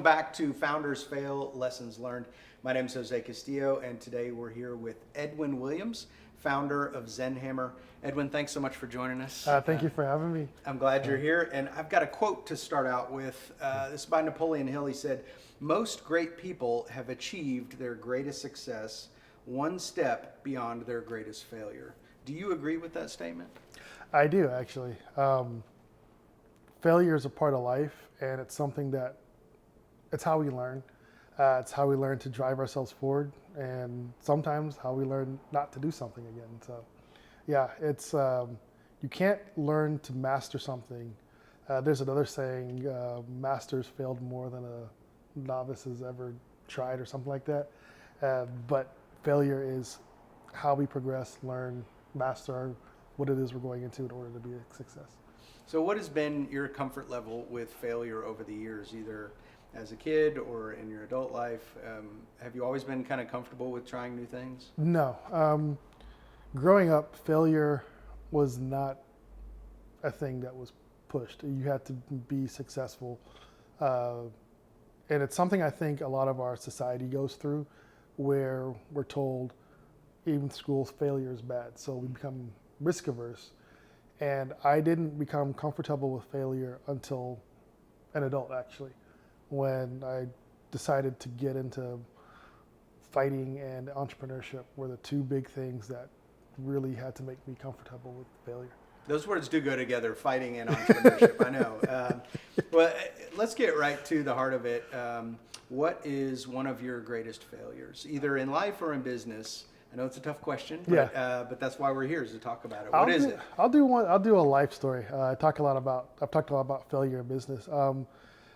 Welcome back to Founders Fail, Lessons Learned. My name is Jose Castillo, and today we're here with Edwin Williams, founder of ZenHammer. Edwin, thanks so much for joining us. Thank you for having me. I'm glad you're here, and I've got a quote to start out with. This is by Napoleon Hill. He said, "Most great people have achieved their greatest success one step beyond their greatest failure." Do you agree with that statement? I do, actually. Failure is a part of life, and it's something that, it's how we learn. It's how we learn to drive ourselves forward, and sometimes how we learn not to do something again. So, yeah, it's you can't learn to master something. There's another saying, masters failed more than a novice has ever tried, or something like that. But failure is how we progress, learn, master what it is we're going into in order to be a success. So what has been your comfort level with failure over the years, either as a kid or in your adult life? Have you always been kind of comfortable with trying new things? No. Growing up, failure was not a thing that was pushed. You had to be successful. And it's something I think a lot of our society goes through, where we're told even school failure is bad. So we become risk averse. And I didn't become comfortable with failure until an adult, actually, when I decided to get into fighting and entrepreneurship were the two big things that really had to make me comfortable with failure. Those words do go together, fighting and entrepreneurship, I know. Well, let's get right to the heart of it. What is one of your greatest failures, either in life or in business? I know it's a tough question, but that's why we're here, is to talk about it. What is it? I'll do a life story. I've talked a lot about failure in business.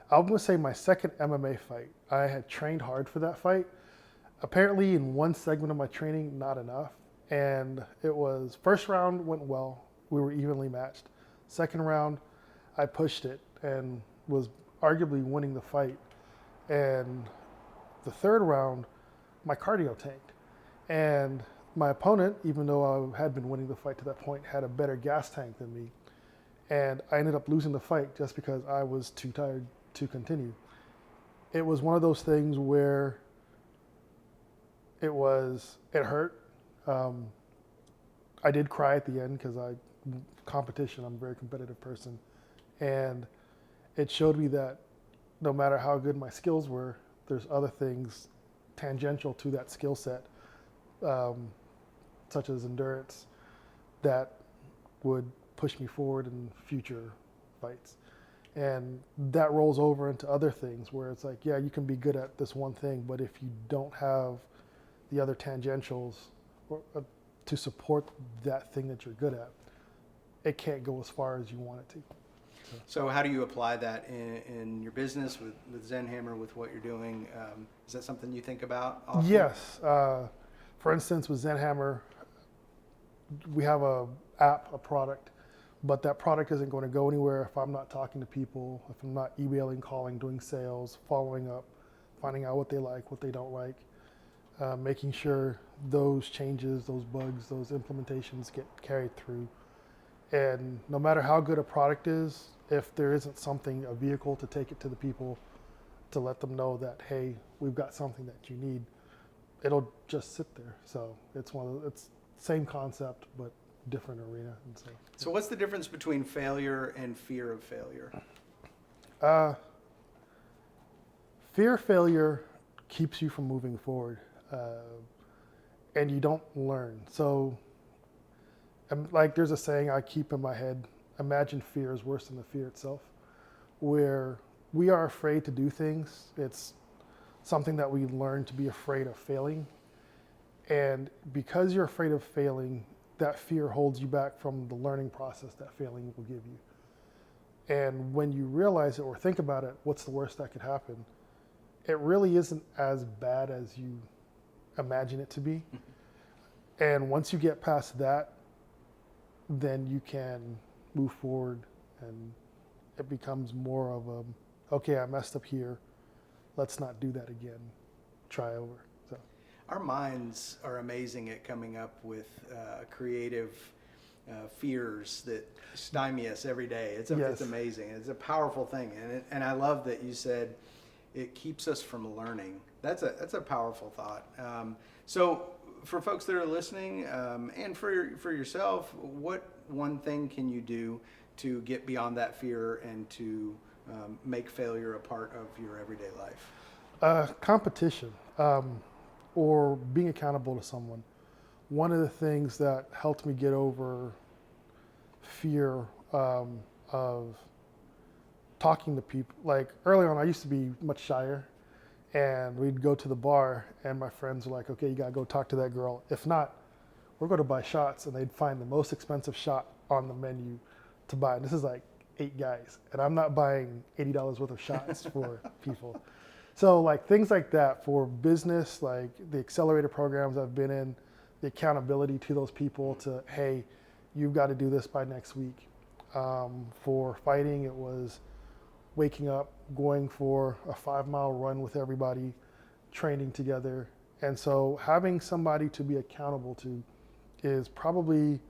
I'm gonna say my second MMA fight. I had trained hard for that fight. Apparently, in one segment of my training, not enough. And it was, first round went well. We were evenly matched. Second round, I pushed it and was arguably winning the fight. And the third round, my cardio tanked. And my opponent, even though I had been winning the fight to that point, had a better gas tank than me. And I ended up losing the fight just because I was too tired to continue. It was one of those things where it hurt. I did cry at the end because I'm a very competitive person. And it showed me that no matter how good my skills were, there's other things tangential to that skill set, such as endurance, that would push me forward in future fights. And that rolls over into other things where it's like, yeah, you can be good at this one thing, but if you don't have the other tangentials to support that thing that you're good at, it can't go as far as you want it to. So how do you apply that in your business with ZenHammer, with what you're doing? Is that something you think about often? Yes. For instance, with ZenHammer, we have a product, but that product isn't going to go anywhere if I'm not talking to people, if I'm not emailing, calling, doing sales, following up, finding out what they like, what they don't like, making sure those changes, those bugs, those implementations get carried through. And no matter how good a product is, if there isn't a vehicle to take it to the people to let them know that, hey, we've got something that you need, it'll just sit there. So it's same concept, but different arena. And so what's the difference between failure and fear of failure? Fear of failure keeps you from moving forward, and you don't learn. So, like, there's a saying I keep in my head: imagine fear is worse than the fear itself. Where we are afraid to do things, it's something that we learn to be afraid of failing. And because you're afraid of failing, that fear holds you back from the learning process that failing will give you. And when you realize it or think about it, what's the worst that could happen? It really isn't as bad as you imagine it to be. And once you get past that, then you can move forward, and it becomes more of okay, I messed up here. Let's not do that again. Try over. So, our minds are amazing at coming up with creative fears that stymie us every day. It's amazing. It's a powerful thing, and I love that you said it keeps us from learning. That's a powerful thought. So for folks that are listening, and for yourself, what one thing can you do to get beyond that fear and to make failure a part of your everyday life? Competition, or being accountable to someone. One of the things that helped me get over fear of talking to people, like early on I used to be much shyer, and we'd go to the bar and my friends were like, okay, you gotta go talk to that girl. If not, we're going to buy shots, and they'd find the most expensive shot on the menu to buy. And this is like 8 guys, and I'm not buying $80 worth of shots for people. So like things like that for business, like the accelerator programs I've been in, the accountability to those people to, hey, you've got to do this by next week. For fighting, it was waking up, going for a 5-mile run with everybody, training together. And so having somebody to be accountable to is probably,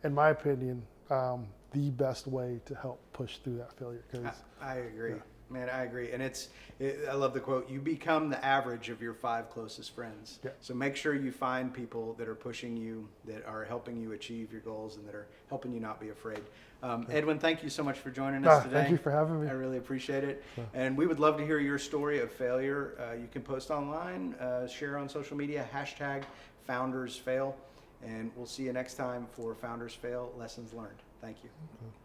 in my opinion, the best way to help push through that failure. I agree. Yeah. Man, I agree. And I love the quote, you become the average of your 5 closest friends. Yeah. So make sure you find people that are pushing you, that are helping you achieve your goals, and that are helping you not be afraid. Edwin, thank you so much for joining us today. Thank you for having me. I really appreciate it. Yeah. And we would love to hear your story of failure. You can post online, share on social media, #FoundersFail. And we'll see you next time for Founders Fail Lessons Learned. Thank you. Okay.